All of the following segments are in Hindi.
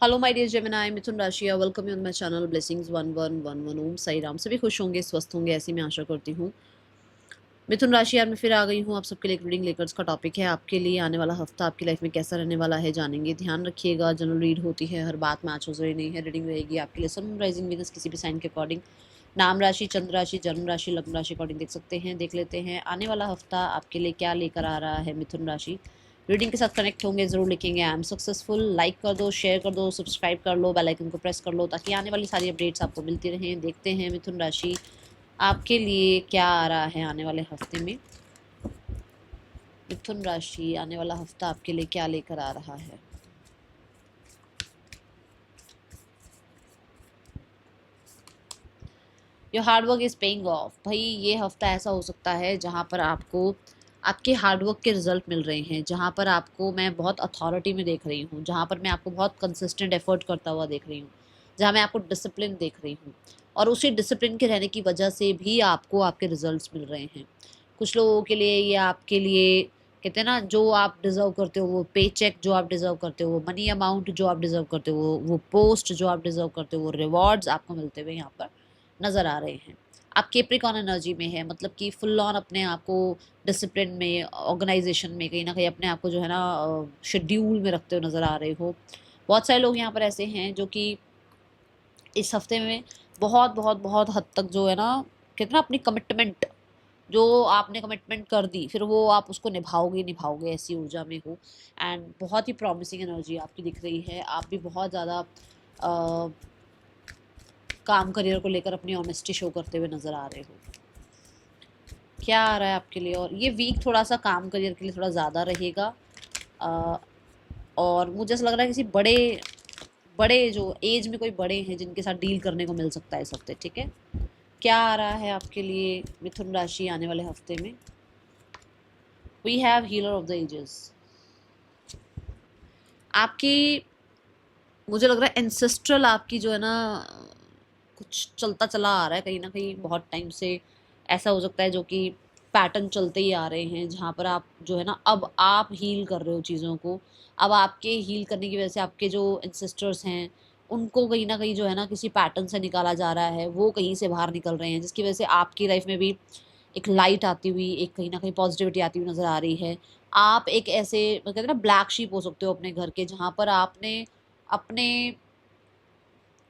हेलो माय डियर जेमिनी, मिथुन राशि, welcome you on my channel blessings 1111। ओम साई राम। सभी खुश होंगे, स्वस्थ होंगे, ऐसी मैं आशा करती हूँ। मिथुन राशि यार, मैं फिर आ गई हूँ आप सबके लिए। एक रीडिंग लेकर, इसका टॉपिक है आपके लिए आने वाला हफ्ता आपकी लाइफ में कैसा रहने वाला है, जानेंगे। ध्यान रखिएगा, जनरल रीड होती है, हर बात मैच हो रही नहीं है। रीडिंग रहेगी आपके लिए सन राइजिंग वीनस किसी भी साइन के अकॉर्डिंग। नाम राशि, चंद्र राशि, जन्म राशि, लग्न राशि अकॉर्डिंग देख सकते हैं। देख लेते हैं आने वाला हफ्ता आपके लिए क्या लेकर आ रहा है मिथुन राशि। रीडिंग के साथ कनेक्ट होंगे, जरूर लिखेंगे आई एम सक्सेसफुल। लाइक कर दो, शेयर कर दो, सब्सक्राइब कर लो, बेल आइकन को प्रेस कर लो ताकि आने वाली सारी अपडेट्स आपको मिलती रहें। देखते हैं मिथुन राशि आपके लिए क्या आ रहा है आने वाले हफ्ते में। मिथुन राशि आने वाला हफ्ता आपके लिए क्या लेकर आ रहा है। Your hard work is paying off. भाई ये हफ्ता ऐसा हो सकता है जहाँ पर आपको आपके हार्डवर्क के रिजल्ट मिल रहे हैं, जहाँ पर आपको मैं बहुत अथॉरिटी में देख रही हूँ, जहाँ पर मैं आपको बहुत कंसिस्टेंट एफर्ट करता हुआ देख रही हूँ, जहाँ मैं आपको डिसिप्लिन देख रही हूँ। और उसी डिसिप्लिन के रहने की वजह से भी आपको आपके रिजल्ट्स मिल रहे हैं। कुछ लोगों के लिए ये आपके लिए कहते हैं ना, जो आप डिजर्व करते हो वो पे चेक जो आप डिजर्व करते हो, वो मनी अमाउंट जो आप डिजर्व करते हो, वो पोस्ट जो आप डिजर्व करते हो, वो रिवॉर्ड्स आपको मिलते हुए यहाँ पर नज़र आ रहे हैं। आप कैप्रिकॉर्न एनर्जी में है, मतलब कि फुल ऑन अपने आप को डिसिप्लिन में, ऑर्गेनाइजेशन में, कहीं ना कहीं अपने आप को जो है ना शेड्यूल में रखते हुए नज़र आ रहे हो। बहुत सारे लोग यहाँ पर ऐसे हैं जो कि इस हफ्ते में बहुत बहुत बहुत हद तक जो है ना, कहते हैं ना, अपनी कमिटमेंट जो आपने कमिटमेंट कर दी फिर वो आप उसको निभाओगे निभाओगे, ऐसी ऊर्जा में हो। एंड बहुत ही प्रॉमिसिंग एनर्जी आपकी दिख रही है। आप भी बहुत ज़्यादा काम करियर को लेकर अपनी ऑनेस्टी शो करते हुए नज़र आ रहे हो। क्या आ रहा है आपके लिए। और ये वीक थोड़ा सा काम करियर के लिए थोड़ा ज़्यादा रहेगा। अ, और मुझे ऐसा लग रहा है किसी बड़े बड़े जो एज में कोई बड़े हैं जिनके साथ डील करने को मिल सकता है इस हफ्ते। ठीक है, क्या आ रहा है आपके लिए मिथुन राशि आने वाले हफ्ते में। We have healer of the ages. आपकी मुझे लग रहा है एंसेस्ट्रल आपकी जो है ना, कुछ चलता चला आ रहा है कहीं ना कहीं बहुत टाइम से। ऐसा हो सकता है जो कि पैटर्न चलते ही आ रहे हैं, जहाँ पर आप जो है ना अब आप हील कर रहे हो चीज़ों को। अब आपके हील करने की वजह से आपके जो एंसेस्टर्स हैं उनको कहीं ना कहीं जो है ना किसी पैटर्न से निकाला जा रहा है, वो कहीं से बाहर निकल रहे हैं, जिसकी वजह से आपकी लाइफ में भी एक लाइट आती हुई, एक कहीं ना कहीं पॉजिटिविटी आती हुई नज़र आ रही है। आप एक ऐसे कहते हैं ना ब्लैक शीप हो सकते हो अपने घर के, जहाँ पर आपने अपने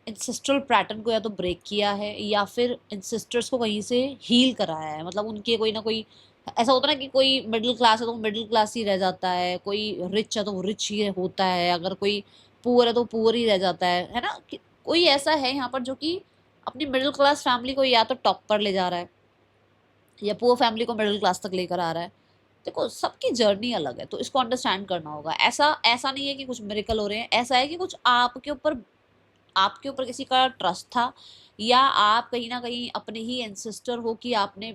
इंसेस्ट्रल पैटर्न को या तो ब्रेक किया है या फिर इंसेस्टर्स को कहीं से हील कराया है। मतलब उनके कोई ना कोई ऐसा होता है ना कि कोई मिडिल क्लास है तो वो मिडिल क्लास ही रह जाता है, कोई रिच है तो वो रिच ही होता है, अगर कोई पुअर है तो पुअर ही रह जाता है ना। कोई ऐसा है यहाँ पर जो कि अपनी मिडिल क्लास फैमिली को या तो टॉप पर ले जा रहा है या पुअर फैमिली को मिडिल क्लास तक लेकर आ रहा है। देखो, सबकी जर्नी अलग है तो इसको अंडरस्टैंड करना होगा। ऐसा ऐसा नहीं है कि कुछ मिरेकल हो रहे हैं, ऐसा है कि कुछ आपके ऊपर किसी का ट्रस्ट था, या आप कहीं ना कहीं अपने ही एंसेस्टर हो कि आपने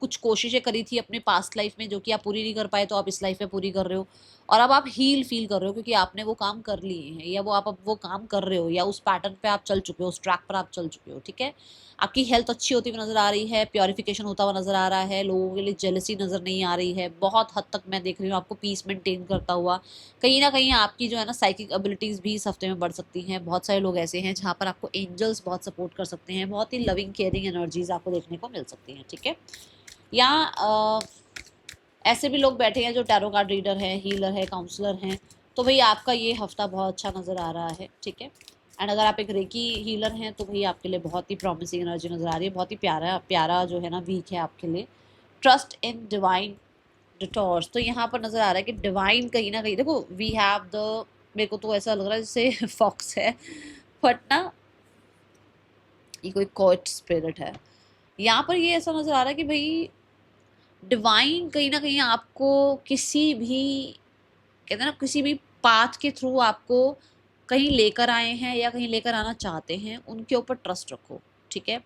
कुछ कोशिशें करी थी अपने पास्ट लाइफ में जो कि आप पूरी नहीं कर पाए, तो आप इस लाइफ में पूरी कर रहे हो। और अब आप हील फील कर रहे हो क्योंकि आपने वो काम कर लिए हैं, या वो आप अब वो काम कर रहे हो, या उस पैटर्न पे आप चल चुके हो, उस ट्रैक पर आप चल चुके हो। ठीक है, आपकी हेल्थ अच्छी होती हुई नज़र आ रही है, प्योरिफिकेशन होता हुआ नज़र आ रहा है, लोगों के लिए जेलसी नज़र नहीं आ रही है। बहुत हद तक मैं देख रही हूँ आपको पीस मेंटेन करता हुआ। कहीं ना कहीं आपकी जो है ना साइकिक एबिलिटीज़ भी इस हफ्ते में बढ़ सकती हैं। बहुत सारे लोग ऐसे हैं जहाँ पर आपको एंजल्स बहुत सपोर्ट कर सकते हैं, बहुत ही लविंग केयरिंग एनर्जीज आपको देखने को मिल सकती हैं। ठीक है, या ऐसे भी लोग बैठे हैं जो टैरो कार्ड रीडर है, हीलर है, काउंसलर हैं, तो भाई आपका ये हफ्ता बहुत अच्छा नज़र आ रहा है। ठीक है, एंड अगर आप एक रेकी हीलर हैं तो भाई आपके लिए बहुत ही प्रॉमिसिंग एनर्जी नज़र आ रही है, बहुत ही प्यारा प्यारा जो है ना वीक है आपके लिए। ट्रस्ट इन डिवाइन डिटॉर्स, तो यहाँ पर नज़र आ रहा है कि डिवाइन कहीं ना कहीं, देखो वी हैव द, मेरे को तो ऐसा लग रहा है जैसे फॉक्स है, बट ना ये कोई कोट स्पिरिट है। यहाँ पर ये ऐसा नज़र आ रहा है कि भाई डिवाइन कहीं ना कहीं आपको किसी भी, कहते हैं ना, किसी भी पाथ के थ्रू आपको कहीं लेकर आए हैं या कहीं लेकर आना चाहते हैं, उनके ऊपर ट्रस्ट रखो। ठीक है,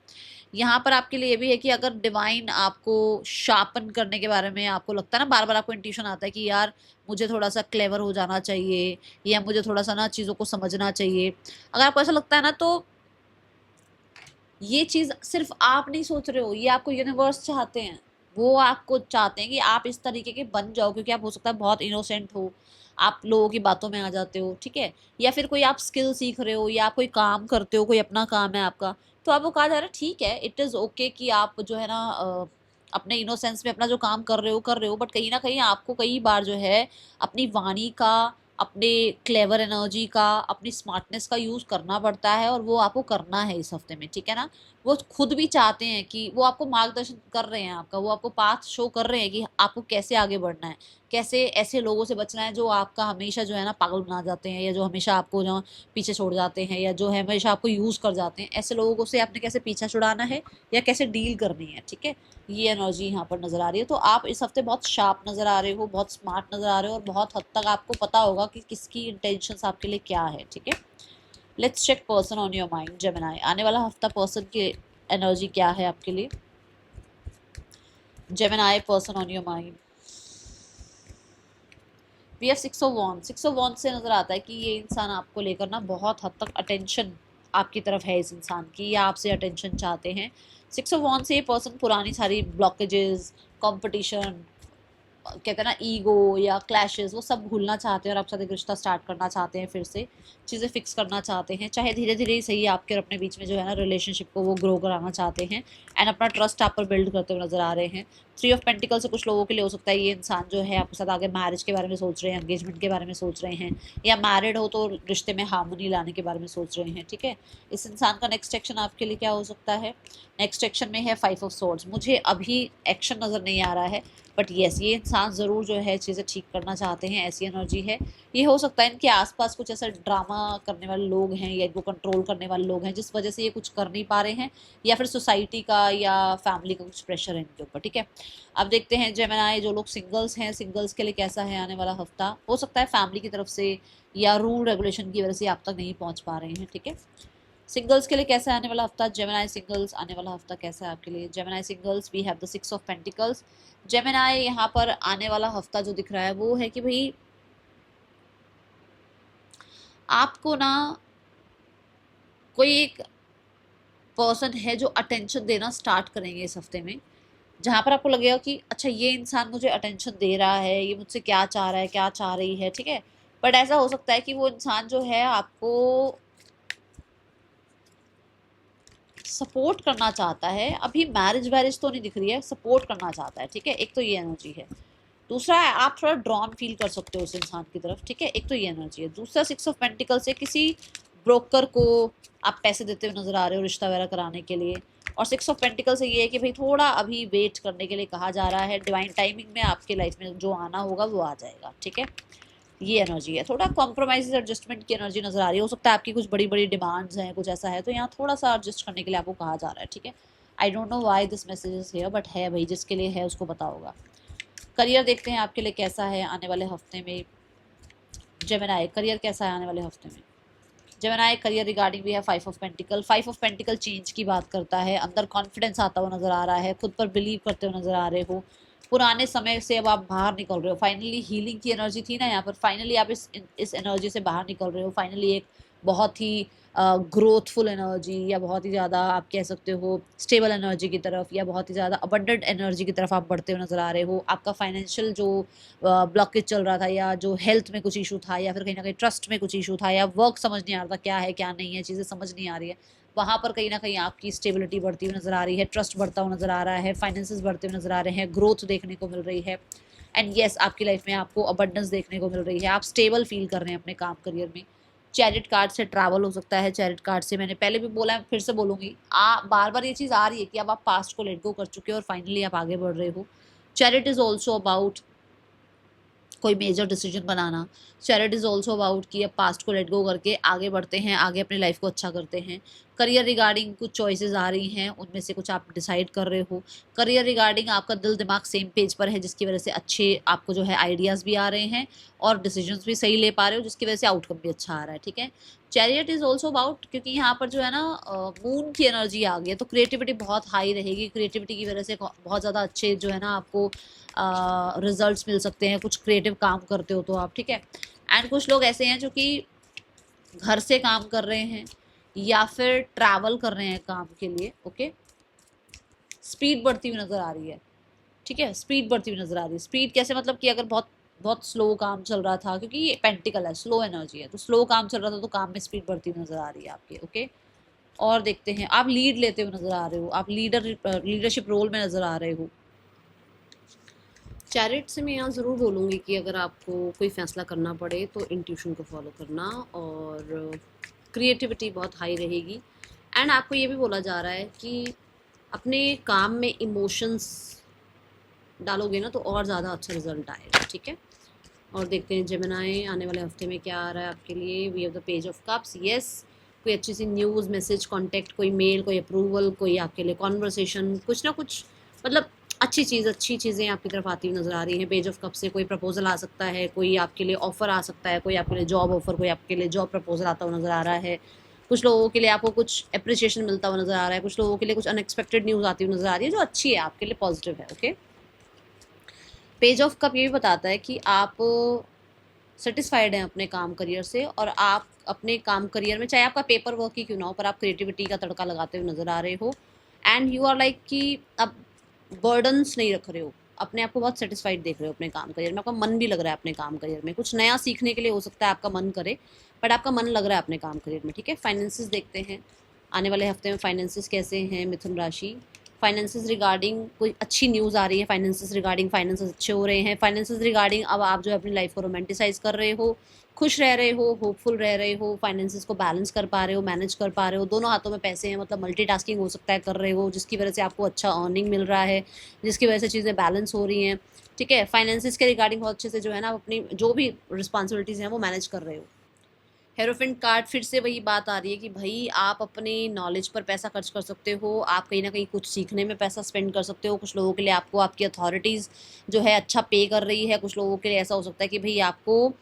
यहाँ पर आपके लिए ये भी है कि अगर डिवाइन आपको शार्पन करने के बारे में आपको लगता है ना, बार बार आपको इंट्यूशन आता है कि यार मुझे थोड़ा सा क्लेवर हो जाना चाहिए, या मुझे थोड़ा सा ना चीज़ों को समझना चाहिए, अगर आपको ऐसा लगता है ना, तो ये चीज़ सिर्फ आप नहीं सोच रहे हो, ये आपको यूनिवर्स चाहते हैं। वो आपको चाहते हैं कि आप इस तरीके के बन जाओ, क्योंकि आप हो सकता है बहुत इनोसेंट हो, आप लोगों की बातों में आ जाते हो, ठीक है। या फिर कोई आप स्किल सीख रहे हो या आप कोई काम करते हो, कोई अपना काम है आपका, तो आपको कहा जा रहा है ठीक है, इट इज़ ओके कि आप जो है ना अपने इनोसेंस में अपना जो काम कर रहे हो, बट कहीं ना कहीं आपको कई बार जो है अपनी वाणी का, अपने क्लेवर एनर्जी का, अपनी स्मार्टनेस का यूज़ करना पड़ता है, और वो आपको करना है इस हफ्ते में, ठीक है ना। वो खुद भी चाहते हैं कि वो आपको मार्गदर्शन कर रहे हैं आपका, वो आपको पाथ शो कर रहे हैं कि आपको कैसे आगे बढ़ना है, कैसे ऐसे लोगों से बचना है जो आपका हमेशा जो है ना पागल बना जाते हैं, या जो हमेशा आपको जो पीछे छोड़ जाते हैं, या जो है हमेशा आपको यूज़ कर जाते हैं। ऐसे लोगों से आपने कैसे पीछा छुड़ाना है या कैसे डील करनी है, ठीक है। ये एनर्जी यहाँ पर नज़र आ रही है। तो आप इस हफ्ते बहुत शार्प नज़र आ रहे हो, बहुत स्मार्ट नज़र आ रहे हो, और बहुत हद तक आपको पता होगा कि किसकी इंटेंशंस आपके लिए क्या है, ठीक है। Let's check person on your mind Gemini. आने वाला हफ्ता पर्सन की एनर्जी क्या है आपके लिए। Gemini, person on your mind. We have 6 of wands. 6 of wands से नज़र आता है कि ये इंसान आपको लेकर ना बहुत हद तक अटेंशन आपकी तरफ है इस इंसान की, या आपसे अटेंशन चाहते हैं। 6 ऑफ वॉन्ड्स से ये पर्सन पुरानी सारी ब्लॉकेजेस, कंपटीशन, कहते हैं ना ईगो या क्लैशेस, वो सब भूलना चाहते हैं और आपके साथ एक रिश्ता स्टार्ट करना चाहते हैं, फिर से चीज़ें फिक्स करना चाहते हैं, चाहे धीरे धीरे ही सही आपके और अपने बीच में जो है ना रिलेशनशिप को वो ग्रो कराना चाहते हैं, एंड अपना ट्रस्ट आप पर बिल्ड करते हुए नजर आ रहे हैं। 3 ऑफ पेंटिकल से कुछ लोगों के लिए हो सकता है ये इंसान जो है आपके साथ आगे मैरिज के बारे में सोच रहे हैं, एंगेजमेंट के बारे में सोच रहे हैं, या मैरिड हो तो रिश्ते में हार्मनी लाने के बारे में सोच रहे हैं, ठीक है। इस इंसान का नेक्स्ट एक्शन आपके लिए क्या हो सकता है। नेक्स्ट एक्शन में है 5 ऑफ सोर्ड्स। मुझे अभी एक्शन नज़र नहीं आ रहा है, बट येस ये इंसान ज़रूर जो है चीज़ें ठीक करना चाहते हैं, ऐसी एनर्जी है। ये हो सकता है इनके आसपास कुछ ऐसा ड्रामा करने वाले लोग हैं, या इनको कंट्रोल करने वाले लोग हैं, जिस वजह से ये कुछ कर नहीं पा रहे हैं, या फिर सोसाइटी का या फैमिली का कुछ प्रेशर है इनके ऊपर, ठीक है। अब देखते हैं जेमिनी, जो लोग सिंगल्स हैं, सिंगल्स के लिए कैसा है आने वाला हफ्ता। हो सकता है फैमिली की तरफ से या रूल रेगुलेशन की वजह से आप तक नहीं पहुँच पा रहे हैं, ठीक है। सिंगल्स के लिए कैसा है आने वाला हफ्ता। जेमिनी सिंगल्स, आने वाला हफ्ता कैसा है आपके लिए। Gemini singles, we have the 6 of pentacles. Gemini यहाँ पर आने वाला हफ्ता जो दिख रहा है वो है कि भाई आपको ना कोई एक पर्सन है जो अटेंशन देना स्टार्ट करेंगे इस हफ्ते में, जहाँ पर आपको लगेगा कि अच्छा ये इंसान मुझे अटेंशन दे रहा है, ये मुझसे क्या चाह रहा है, क्या चाह रही है, ठीक है। बट ऐसा हो सकता है कि वो इंसान जो है आपको सपोर्ट करना चाहता है। अभी मैरिज वैरिज तो नहीं दिख रही है, सपोर्ट करना चाहता है, ठीक है। एक तो ये एनर्जी है। दूसरा है आप थोड़ा ड्रॉन फील कर सकते हो उस इंसान की तरफ, ठीक है। एक तो ये एनर्जी है। दूसरा 6 ऑफ पेंटिकल से किसी ब्रोकर को आप पैसे देते हुए नजर आ रहे हो रिश्ता वगैरह कराने के लिए। और 6 ऑफ पेंटिकल से ये है कि भाई थोड़ा अभी वेट करने के लिए कहा जा रहा है। डिवाइन टाइमिंग में आपके लाइफ में जो आना होगा वो आ जाएगा, ठीक है। ये एनर्जी है। थोड़ा कॉम्प्रोमाइज एडजस्टमेंट की एनर्जी नजर आ रही है। हो सकता है आपकी कुछ बड़ी बड़ी डिमांड्स हैं, कुछ ऐसा है, तो यहाँ थोड़ा सा एडजस्ट करने के लिए आपको कहा जा रहा है, ठीक है। I don't know why this message is here, but है भाई, जिसके लिए है उसको पता होगा। करियर देखते हैं आपके लिए कैसा है आने वाले हफ्ते में। जेमिनी, करियर कैसा है आने वाले हफ्ते में। जेमिनी, करियर रिगार्डिंग भी है 5 of pentacle. 5 of pentacle change की बात करता है। अंदर कॉन्फिडेंस आता हुआ नजर आ रहा है, खुद पर बिलीव करते हुए नजर आ रहे हो। पुराने समय से अब आप बाहर निकल रहे हो। फाइनली हीलिंग की एनर्जी थी ना यहाँ पर, फाइनली आप इस एनर्जी से बाहर निकल रहे हो। फाइनली एक बहुत ही ग्रोथफुल एनर्जी, या बहुत ही ज़्यादा आप कह सकते हो स्टेबल एनर्जी की तरफ, या बहुत ही ज़्यादा अबंडेंट एनर्जी की तरफ आप बढ़ते हुए नजर आ रहे हो। आपका फाइनेंशियल जो ब्लॉकेज चल रहा था, या जो हेल्थ में कुछ इशू था, या फिर कहीं ना कहीं ट्रस्ट में कुछ इशू था, या वर्क समझ नहीं आ रहा था क्या है क्या नहीं है, चीज़ें समझ नहीं आ रही है, वहाँ पर कहीं ना कहीं आपकी स्टेबिलिटी बढ़ती हुई नजर आ रही है, ट्रस्ट बढ़ता हुआ नजर आ रहा है, फाइनेंसेस बढ़ते हुए नजर आ रहे हैं, ग्रोथ देखने को मिल रही है। एंड येस आपकी लाइफ में आपको अबंडेंस देखने को मिल रही है। आप स्टेबल फील कर रहे हैं अपने काम करियर में। चैरिट कार्ड से ट्रैवल हो सकता है। चैरिट कार्ड से मैंने पहले भी बोला है, फिर से बोलूंगी, बार बार ये चीज़ आ रही है कि अब आप पास्ट को लेट गो कर चुके हो और फाइनली आप आगे बढ़ रहे हो। चैरिट इज ऑल्सो अबाउट कोई मेजर डिसीजन बनाना। चैरिट इज़ ऑल्सो अबाउट कि अब पास्ट को लेट गो करके आगे बढ़ते हैं, आगे अपनी लाइफ को अच्छा करते हैं। करियर रिगार्डिंग कुछ चॉइसेस आ रही हैं, उनमें से कुछ आप डिसाइड कर रहे हो। करियर रिगार्डिंग आपका दिल दिमाग सेम पेज पर है, जिसकी वजह से अच्छे आपको जो है आइडियाज़ भी आ रहे हैं, और डिसीजंस भी सही ले पा रहे हो, जिसकी वजह से आउटकम भी अच्छा आ रहा है, ठीक है। चैरियट इज़ ऑल्सो अबाउट, क्योंकि यहाँ पर जो है ना मून की एनर्जी आ गई है, तो क्रिएटिविटी बहुत हाई रहेगी। क्रिएटिविटी की वजह से बहुत ज़्यादा अच्छे जो है ना आपको रिजल्ट्स मिल सकते हैं, कुछ क्रिएटिव काम करते हो तो आप, ठीक है। एंड कुछ लोग ऐसे हैं जो कि घर से काम कर रहे हैं, या फिर ट्रैवल कर रहे हैं काम के लिए, ओके। स्पीड बढ़ती हुई नज़र आ रही है, ठीक है। स्पीड बढ़ती हुई नज़र आ रही है। स्पीड कैसे, मतलब कि अगर बहुत बहुत स्लो काम चल रहा था, क्योंकि ये पेंटिकल है, स्लो एनर्जी है, तो स्लो काम चल रहा था तो काम में स्पीड बढ़ती हुई नजर आ रही है आपके। ओके, और देखते हैं, आप लीड लेते हुए नजर आ रहे हो, आप लीडरशिप रोल में नजर आ रहे हो। चैरिट से मैं यहाँ ज़रूर बोलूँगी कि अगर आपको कोई फ़ैसला करना पड़े तो इंट्यूशन को फॉलो करना, और क्रिएटिविटी बहुत हाई रहेगी। एंड आपको ये भी बोला जा रहा है कि अपने काम में इमोशंस डालोगे ना तो और ज़्यादा अच्छा रिजल्ट आएगा, ठीक है। और देखते हैं जेमिनी आने वाले हफ्ते में क्या आ रहा है आपके लिए। We have the page of cups, yes, कोई अच्छी सी न्यूज़, मैसेज, कांटेक्ट, कोई मेल, कोई अप्रूवल, कोई आपके लिए कॉन्वर्सेशन, कुछ ना कुछ, मतलब अच्छी चीज़ें आपकी तरफ आती हुई नज़र आ रही हैं। पेज ऑफ कप से कोई प्रपोजल आ सकता है, कोई आपके लिए ऑफर आ सकता है, कोई आपके लिए जॉब ऑफर, कोई आपके लिए जॉब प्रपोजल आता हुआ नज़र आ रहा है। कुछ लोगों के लिए आपको कुछ अप्रिसिएशन मिलता हुआ नज़र आ रहा है, कुछ लोगों के लिए कुछ अनएक्सपेक्टेड न्यूज़ आती हुई नज़र आ रही है जो अच्छी है, आपके लिए पॉजिटिव है। ओके, पेज ऑफ कप ये भी बताता है कि आप सेटिस्फाइड हैं अपने काम करियर से, और आप अपने काम करियर में, चाहे आपका पेपर वर्क ही क्यों ना हो, पर आप क्रिएटिविटी का तड़का लगाते हुए नजर आ रहे हो। एंड यू आर लाइक कि अब बर्डन्स नहीं रख रहे हो, अपने आप को बहुत सेटिस्फाइड देख रहे हो अपने काम करियर में, आपका मन भी लग रहा है अपने काम करियर में, कुछ नया सीखने के लिए हो सकता है आपका मन करे, बट आपका मन लग रहा है अपने काम करियर में, ठीक है। फाइनेंसिस देखते हैं, आने वाले हफ्ते में फाइनेंसिस कैसे हैं मिथुन राशि। फाइनेंसिस रिगार्डिंग कोई अच्छी न्यूज़ आ रही है, फाइनेंसिस रिगार्डिंग फाइनेंसेस अच्छे हो रहे हैं, फाइनेंसिस रिगार्डिंग अब आप जो है अपनी लाइफ को रोमांटिसाइज कर रहे हो, खुश रह रहे हो, होपफुल रह रहे हो, फाइनेंसिस को बैलेंस कर पा रहे हो, मैनेज कर पा रहे हो, दोनों हाथों में पैसे हैं, मतलब मल्टीटास्किंग हो सकता है कर रहे हो, जिसकी वजह से आपको अच्छा अर्निंग मिल रहा है, जिसकी वजह से चीज़ें बैलेंस हो रही हैं, ठीक है। फाइनेंसिस के रिगार्डिंग बहुत अच्छे से जो है ना, आप अपनी जो भी रिस्पॉन्सिबिलिटीज़ हैं वो मैनेज कर रहे हो। हेरोफिन कार्ड, फिर से वही बात आ रही है कि भाई आप अपने नॉलेज पर पैसा खर्च कर सकते हो, आप कहीं ना कहीं कुछ सीखने में पैसा स्पेंड कर सकते हो। कुछ लोगों के लिए आपको आपकी अथॉरिटीज़ जो है अच्छा पे कर रही है, कुछ लोगों के लिए ऐसा हो सकता है कि भाई आपको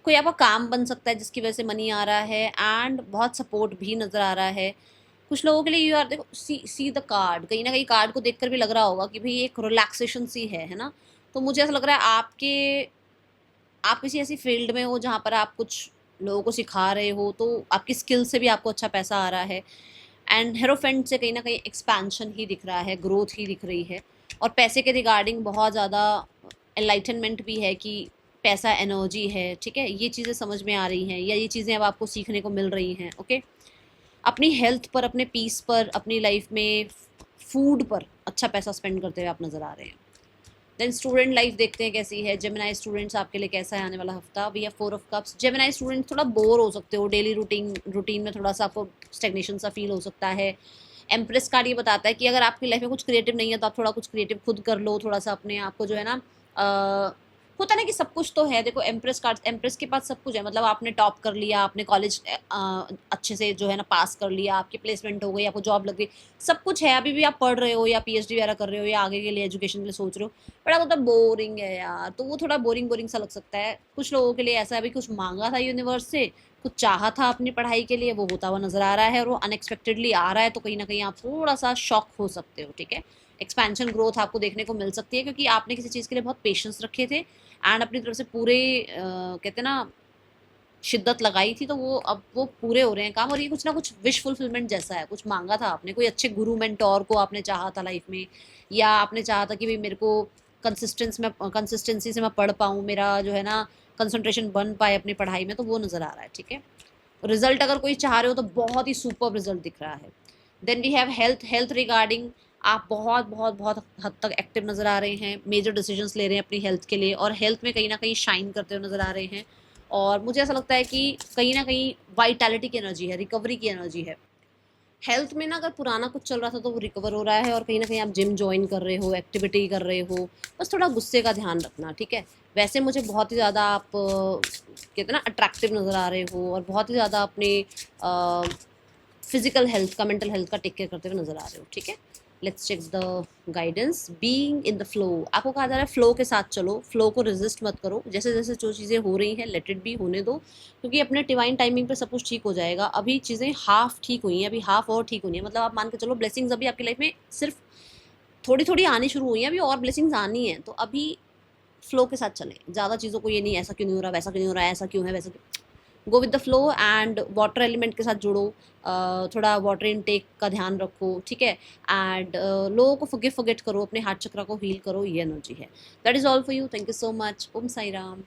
कोई आपका काम बन सकता है जिसकी वजह से मनी आ रहा है, एंड बहुत सपोर्ट भी नज़र आ रहा है। कुछ लोगों के लिए यू आर, देखो सी द कार्ड, कहीं ना कहीं कार्ड को देखकर भी लग रहा होगा कि भाई एक रिलैक्सेशन सी है ना। तो मुझे ऐसा लग रहा है आप किसी ऐसी फील्ड में हो जहाँ पर आप कुछ लोगों को सिखा रहे हो, तो आपकी स्किल से भी आपको अच्छा पैसा आ रहा है। एंड हेरोफेंट से कहीं ना कहीं एक्सपेंशन ही दिख रहा है, ग्रोथ ही दिख रही है, और पैसे के रिगार्डिंग बहुत ज़्यादा एनलाइटनमेंट भी है कि पैसा एनर्जी है, ठीक है। ये चीज़ें समझ में आ रही हैं, या ये चीज़ें अब आपको सीखने को मिल रही हैं। ओके, अपनी हेल्थ पर, अपने पीस पर, अपनी लाइफ में फूड पर अच्छा पैसा स्पेंड करते हुए आप नज़र आ रहे हैं। देन स्टूडेंट लाइफ देखते हैं कैसी है। जेमिनी स्टूडेंट्स आपके लिए कैसा है आने वाला हफ्ता। We have 4 of cups. Gemini student थोड़ा बोर हो सकते हो, डेली रूटीन में थोड़ा सा आपको स्टेग्नेशन सा फील हो सकता है। एम्प्रेस कार्ड ये बताता है कि अगर आपकी लाइफ में कुछ क्रिएटिव नहीं है तो आप थोड़ा कुछ क्रिएटिव खुद कर लो, थोड़ा सा अपने आप को जो है ना, होता ना कि सब कुछ तो है। देखो एम्प्रेस कार्ड, एम्प्रेस के पास सब कुछ है, मतलब आपने टॉप कर लिया, आपने कॉलेज अच्छे से जो है ना पास कर लिया, आपकी प्लेसमेंट हो गई, आपको जॉब लग गई, सब कुछ है। अभी भी आप पढ़ रहे हो या पीएचडी वगैरह कर रहे हो या आगे के लिए एजुकेशन के लिए सोच रहे हो, बड़ा मतलब बोरिंग है यार, तो वो थोड़ा बोरिंग बोरिंग सा लग सकता है। कुछ लोगों के लिए ऐसा भी, कुछ मांगा था यूनिवर्स से, कुछ चाहा था अपनी पढ़ाई के लिए, वो होता हुआ नजर आ रहा है, और वो अनएक्सपेक्टेडली आ रहा है, तो कहीं ना कहीं आप थोड़ा सा शॉक हो सकते हो, ठीक है। एक्सपेंशन ग्रोथ आपको देखने को मिल सकती है, क्योंकि आपने किसी चीज़ के लिए बहुत पेशेंस रखे थे एंड अपनी तरफ से पूरे कहते हैं ना शिद्दत लगाई थी, तो वो अब वो पूरे हो रहे हैं काम, और ये कुछ ना कुछ विश फुलफिलमेंट जैसा है। कुछ मांगा था आपने, कोई अच्छे गुरु मेंटोर को आपने चाहा था लाइफ में, या आपने चाहा था कि भाई मेरे को कंसिस्टेंसी से मैं पढ़ पाऊँ, मेरा जो है ना कंसंट्रेशन बन पाए अपनी पढ़ाई में, तो वो नज़र आ रहा है, ठीक है। रिजल्ट अगर कोई चाह रहे हो तो बहुत ही सुपर रिजल्ट दिख रहा है। Then we have health. Health regarding आप बहुत बहुत बहुत हद तक एक्टिव नज़र आ रहे हैं, मेजर डिसीजंस ले रहे हैं अपनी हेल्थ के लिए, और हेल्थ में कहीं ना कहीं शाइन करते हुए नज़र आ रहे हैं। और मुझे ऐसा लगता है कि कहीं ना कहीं वाइटैलिटी की एनर्जी है, रिकवरी की एनर्जी है। हेल्थ में ना अगर पुराना कुछ चल रहा था तो वो रिकवर हो रहा है, और कहीं ना कहीं आप जिम ज्वाइन कर रहे हो, एक्टिविटी कर रहे हो, बस थोड़ा गुस्से का ध्यान रखना, ठीक है। वैसे मुझे बहुत ही ज़्यादा आप कहते हैं ना अट्रैक्टिव नज़र आ रहे हो, और बहुत ही ज़्यादा अपने फिजिकल हेल्थ का, मेंटल हेल्थ का टेक केयर करते हुए नजर आ रहे हो, ठीक है। Let's check the guidance. Being in the flow, आपको कहा जा रहा है फ्लो के साथ चलो, फ्लो को रेजिस्ट मत करो, जैसे जैसे जो चीज़ें हो रही हैं लेट इट बी, होने दो, क्योंकि अपने डिवाइन टाइमिंग पे सब कुछ ठीक हो जाएगा। अभी चीज़ें हाफ ठीक हुई हैं, अभी हाफ और ठीक होनी है, मतलब आप मान के चलो ब्लेसिंग्स अभी आपकी लाइफ में सिर्फ थोड़ी थोड़ी आनी शुरू हुई हैं, अभी और ब्लेसिंग्स आनी है, तो अभी फ्लो के साथ चलें। ज़्यादा चीज़ों को ये नहीं ऐसा क्यों नहीं हो रहा, वैसा क्यों नहीं हो रहा, ऐसा क्यों है, वैसा क्यों, go with the flow and water element के साथ जुड़ो, थोड़ा वाटर इनटेक का ध्यान रखो, ठीक है। एंड लोगों को फॉरगिव करो, अपने हार्ट चक्र को हील करो, ये एनर्जी है। That is all for you. Thank you so much. Om Sai Ram.